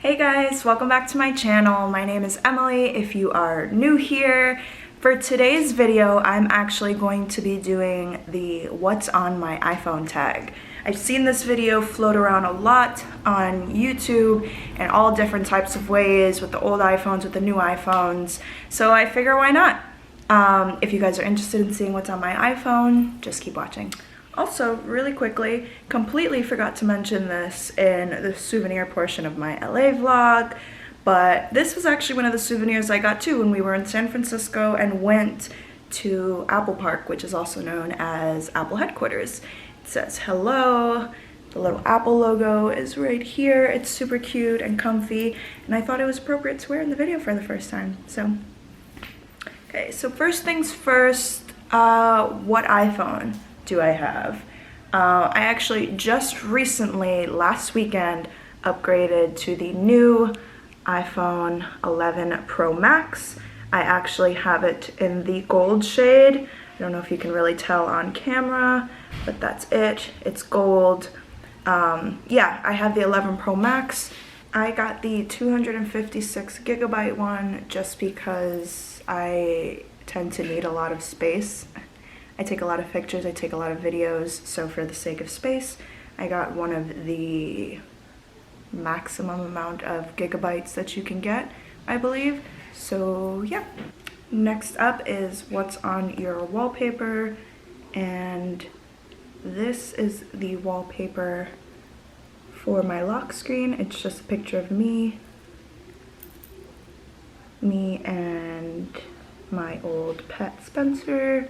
Hey guys, welcome back to my channel. My name is Emily if you are new here. For today's video, I'm actually going to be doing the what's on my iPhone tag. I've seen this video float around a lot on YouTube in all different types of ways with the old iPhones, with the new iPhones, so I figure why not? If you guys are interested in seeing what's on my iPhone, just keep watching. Also, really quickly, completely forgot to mention this in the souvenir portion of my LA vlog, but this was actually one of the souvenirs I got too when we were in San Francisco and went to Apple Park, which is also known as Apple headquarters. It says hello, the little Apple logo is right here. It's super cute and comfy, and I thought it was appropriate to wear in the video for the first time, so. Okay, so first things first, what iPhone do I have? I actually just recently, last weekend, upgraded to the new iPhone 11 Pro Max. I actually have it in the gold shade. I don't know if you can really tell on camera, but that's it. It's gold. Yeah, I have the 11 Pro Max. I got the 256 gigabyte one just because I tend to need a lot of space. I take a lot of pictures, I take a lot of videos, so for the sake of space, I got one of the maximum amount of gigabytes that you can get, I believe. So yeah. Next up is what's on your wallpaper, and this is the wallpaper for my lock screen. It's just a picture of me and my old pet Spencer.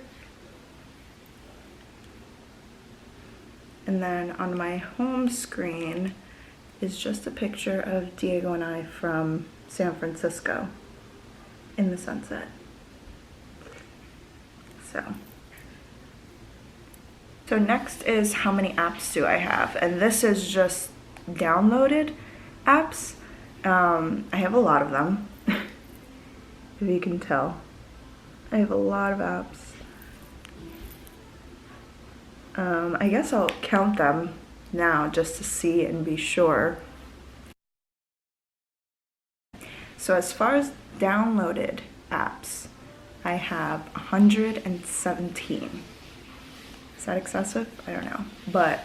And then on my home screen is just a picture of Diego and I from San Francisco in the sunset. So next is how many apps do I have? And this is just downloaded apps. I have a lot of them, if you can tell. I have a lot of apps. I guess I'll count them now just to see and be sure. So as far as downloaded apps, I have 117. Is that excessive? I don't know. But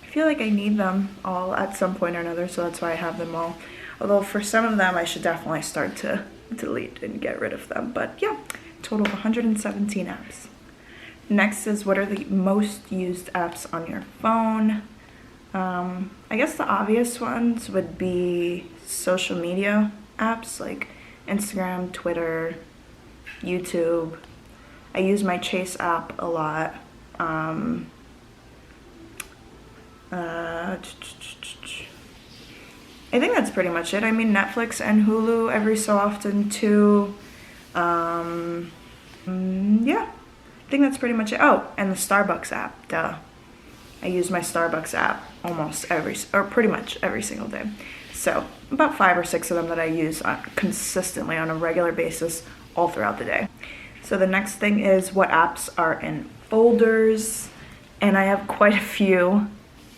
I feel like I need them all at some point or another, so that's why I have them all. Although for some of them, I should definitely start to delete and get rid of them. But yeah, total of 117 apps. Next is what are the most used apps on your phone. I guess the obvious ones would be social media apps like Instagram, Twitter, YouTube. I use my Chase app a lot. I think that's pretty much it. I mean, Netflix and Hulu every so often too. Yeah. I think that's pretty much it. Oh, and the Starbucks app, duh. I use my Starbucks app pretty much every single day. So about 5 or 6 of them that I use consistently on a regular basis all throughout the day. So the next thing is what apps are in folders. And I have quite a few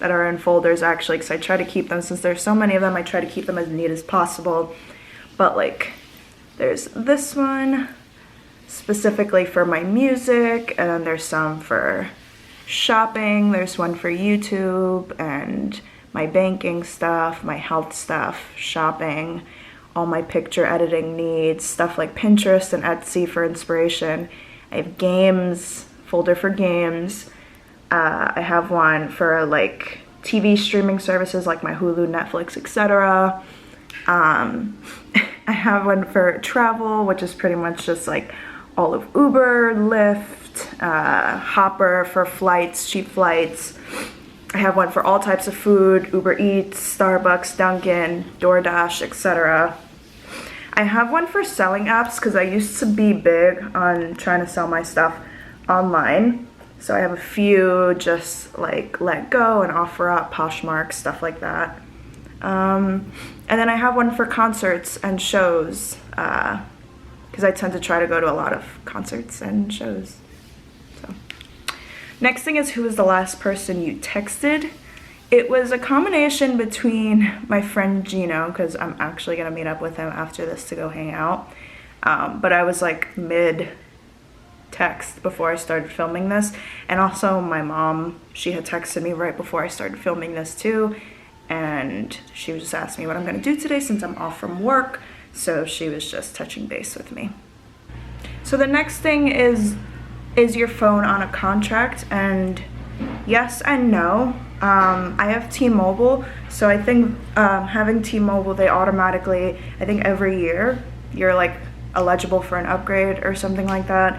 that are in folders actually, because I try to keep them, since there's so many of them, I try to keep them as neat as possible. But like, there's this one specifically for my music, and then there's some for shopping, there's one for YouTube, and my banking stuff, my health stuff, shopping, all my picture editing needs, stuff like Pinterest and Etsy for inspiration. I have games, folder for games. I have one for like TV streaming services like my Hulu, Netflix, etc. I have one for travel, which is pretty much just like all of Uber, Lyft, Hopper for flights, cheap flights. I have one for all types of food, Uber Eats, Starbucks, Dunkin', DoorDash, etc. I have one for selling apps because I used to be big on trying to sell my stuff online. So I have a few just like Let Go and OfferUp, Poshmark, stuff like that. And then I have one for concerts and shows, because I tend to try to go to a lot of concerts and shows. So next thing is who was the last person you texted. It was a combination between my friend Gino, because I'm actually gonna meet up with him after this to go hang out. But I was like mid-text before I started filming this. And also my mom, she had texted me right before I started filming this too. And she was just asking me what I'm gonna do today since I'm off from work. So she was just touching base with me. So the next thing is your phone on a contract? And yes and no. I have T-Mobile, so I think having T-Mobile, they automatically, I think every year, you're like eligible for an upgrade or something like that.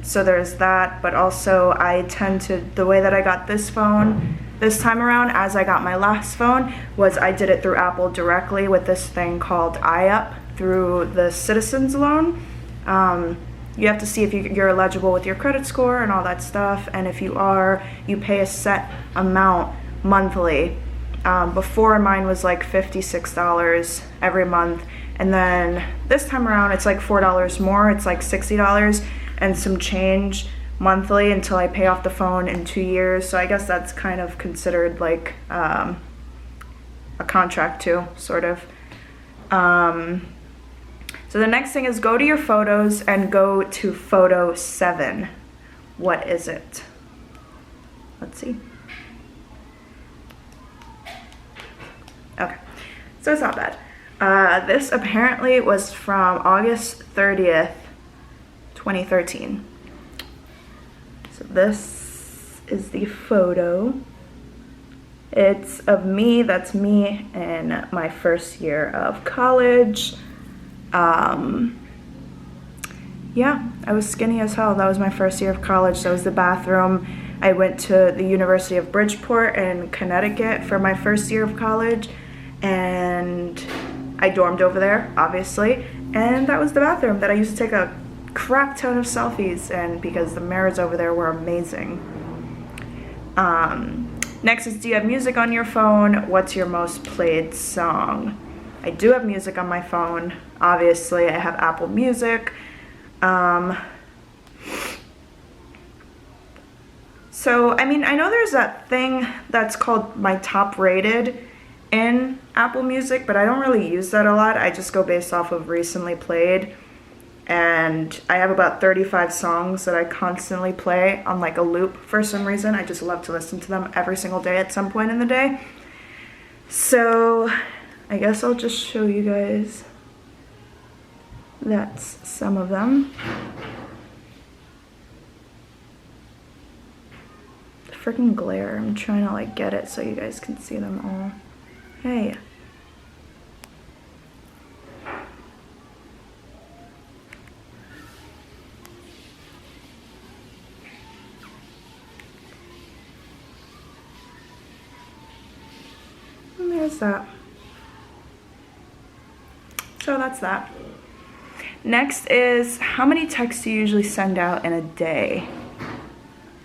So there's that, but also I tend to, the way that I got this phone this time around, as I got my last phone, was I did it through Apple directly with this thing called iUp through the Citizens loan. You have to see if you're eligible with your credit score and all that stuff, and if you are, you pay a set amount monthly. Before, mine was like $56 every month, and then this time around it's like $4 more. It's like $60 and some change monthly until I pay off the phone in 2 years. So I guess that's kind of considered like a contract too, sort of. So the next thing is go to your photos and go to photo 7. What is it? Let's see. Okay, so it's not bad. This apparently was from August 30th, 2013. So this is the photo. It's of me, that's me in my first year of college. Yeah, I was skinny as hell. That was my first year of college. That was the bathroom. I went to the University of Bridgeport in Connecticut for my first year of college, and I dormed over there, obviously, and that was the bathroom that I used to take a crap ton of selfies in because the mirrors over there were amazing. Next is, do you have music on your phone? What's your most played song? I do have music on my phone. Obviously, I have Apple Music. So, I mean, I know there's that thing that's called my top rated in Apple Music, but I don't really use that a lot. I just go based off of recently played. And I have about 35 songs that I constantly play on like a loop for some reason. I just love to listen to them every single day at some point in the day. So I guess I'll just show you guys. That's some of them. The freaking glare. I'm trying to like get it so you guys can see them all. Hey. And there's that. So that's that. Next is, how many texts do you usually send out in a day?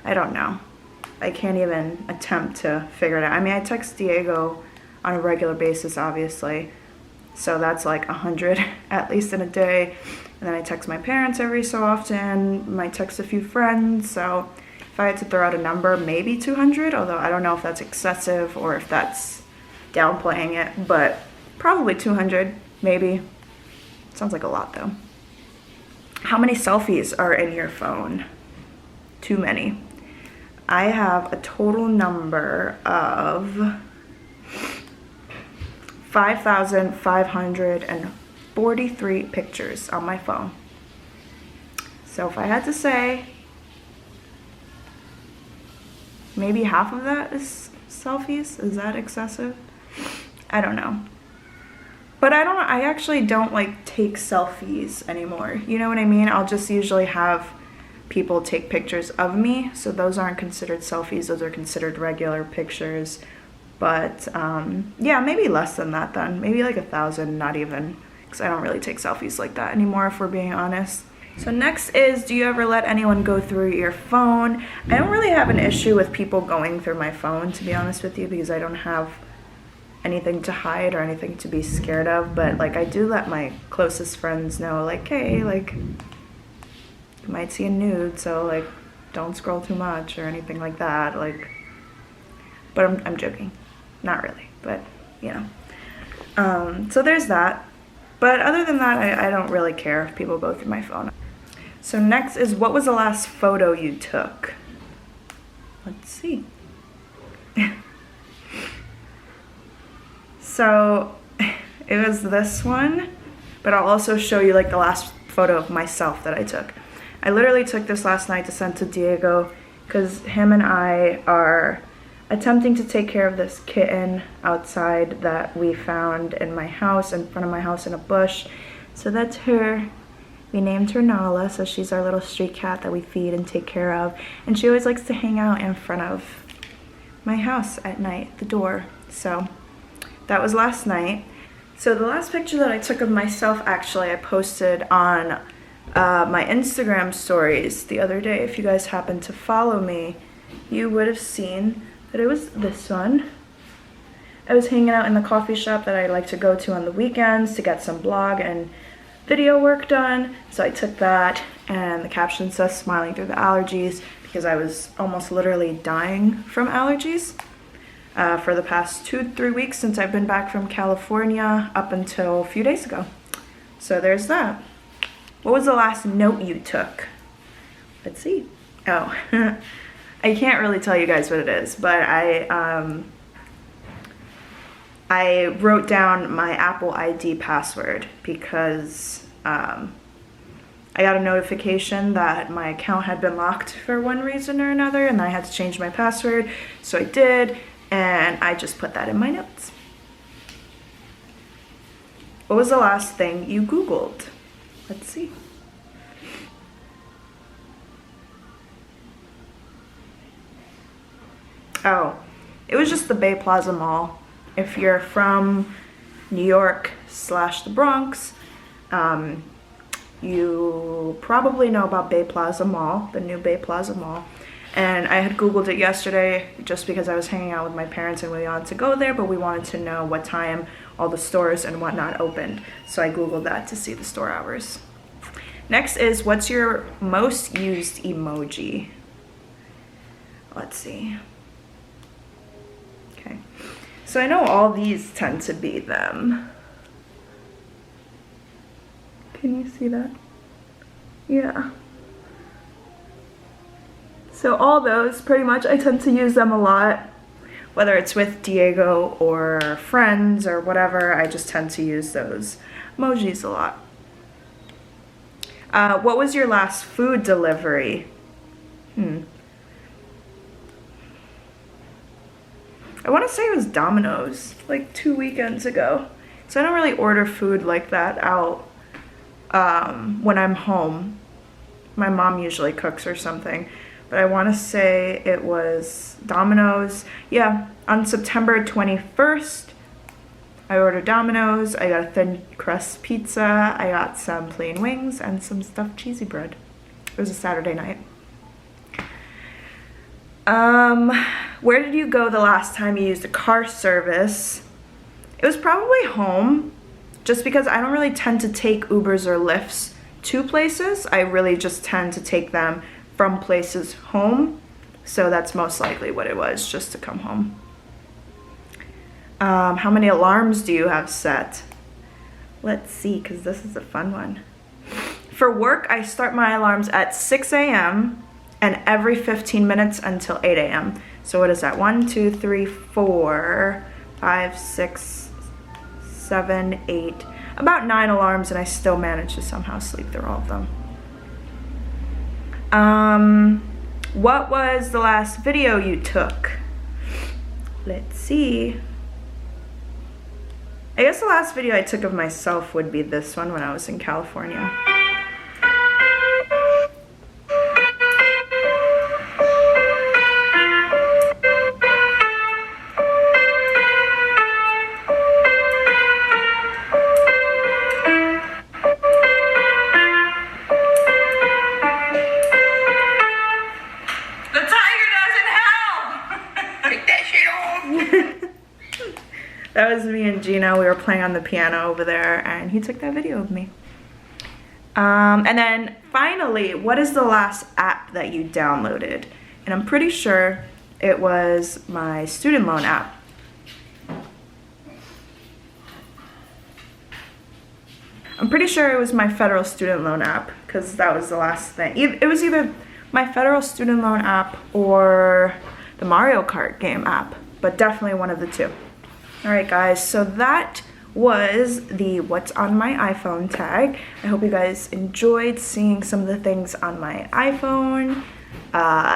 I don't know. I can't even attempt to figure it out. I mean, I text Diego on a regular basis, obviously. So that's like 100 at least in a day. And then I text my parents every so often. Might text a few friends. So if I had to throw out a number, maybe 200. Although I don't know if that's excessive or if that's downplaying it. But probably 200, maybe. Sounds like a lot though. How many selfies are in your phone? Too many. I have a total number of 5,543 pictures on my phone. So if I had to say, maybe half of that is selfies. Is that excessive? I don't know. But I actually don't like take selfies anymore. You know what I mean? I'll just usually have people take pictures of me. So those aren't considered selfies. Those are considered regular pictures. But yeah, maybe less than that then. Maybe like 1,000, not even. Because I don't really take selfies like that anymore, if we're being honest. So next is, do you ever let anyone go through your phone? I don't really have an issue with people going through my phone, to be honest with you, because I don't have anything to hide or anything to be scared of. But like, I do let my closest friends know, like, hey, like, you might see a nude, so like, don't scroll too much or anything like that. Like, but I'm joking. Not really, but you know. So there's that. But other than that, I don't really care if people go through my phone. So next is, what was the last photo you took? Let's see. So it was this one, but I'll also show you like the last photo of myself that I took. I literally took this last night to send to Diego because him and I are attempting to take care of this kitten outside that we found in my house, in front of my house in a bush. So that's her. We named her Nala, so she's our little street cat that we feed and take care of. And she always likes to hang out in front of my house at night, the door. So that was last night. So the last picture that I took of myself, actually, I posted on my Instagram stories the other day. If you guys happen to follow me, you would have seen that it was this one. I was hanging out in the coffee shop that I like to go to on the weekends to get some blog and video work done. So I took that, and the caption says "smiling through the allergies" because I was almost literally dying from allergies for the past 2-3 weeks since I've been back from California up until a few days ago. So there's that. What was the last note you took? Let's see. Oh, I can't really tell you guys what it is, but I wrote down my Apple ID password because I got a notification that my account had been locked for one reason or another, and I had to change my password. So I did, and I just put that in my notes. What was the last thing you Googled? Let's see. Oh, it was just the Bay Plaza Mall. If you're from New York / the Bronx, you probably know about Bay Plaza Mall, the new Bay Plaza Mall. And I had Googled it yesterday just because I was hanging out with my parents and we wanted to go there, but we wanted to know what time all the stores and whatnot opened. So I Googled that to see the store hours. Next is, what's your most used emoji? Let's see. Okay. So I know all these tend to be them. Can you see that? Yeah. So all those, pretty much, I tend to use them a lot. Whether it's with Diego or friends or whatever, I just tend to use those emojis a lot. What was your last food delivery? I want to say it was Domino's, like 2 weekends ago. So I don't really order food like that out when I'm home. My mom usually cooks or something. But I want to say it was Domino's. Yeah, on September 21st, I ordered Domino's. I got a thin crust pizza. I got some plain wings and some stuffed cheesy bread. It was a Saturday night. Where did you go the last time you used a car service? It was probably home, just because I don't really tend to take Ubers or Lyfts to places. I really just tend to take them from places home. So that's most likely what it was, just to come home. How many alarms do you have set? Let's see, because this is a fun one. For work, I start my alarms at 6 a.m. and every 15 minutes until 8 a.m. So what is that? 1, 2, 3, 4, 5, 6, 7, 8. About 9 alarms, and I still manage to somehow sleep through all of them. What was the last video you took? Let's see. I guess the last video I took of myself would be this one when I was in California. That was me and Gino. We were playing on the piano over there, and he took that video of me. And then finally, what is the last app that you downloaded? And I'm pretty sure it was my student loan app. I'm pretty sure it was my federal student loan app because that was the last thing. It was either my federal student loan app or the Mario Kart game app, but definitely one of the two. All right, guys, so that was the what's on my iPhone tag. I hope you guys enjoyed seeing some of the things on my iPhone.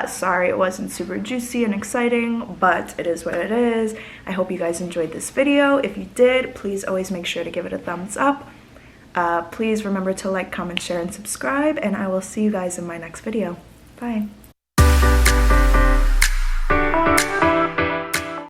Sorry it wasn't super juicy and exciting, but it is what it is. I hope you guys enjoyed this video. If you did, please always make sure to give it a thumbs up. Please remember to like, comment, share, and subscribe, and I will see you guys in my next video. Bye.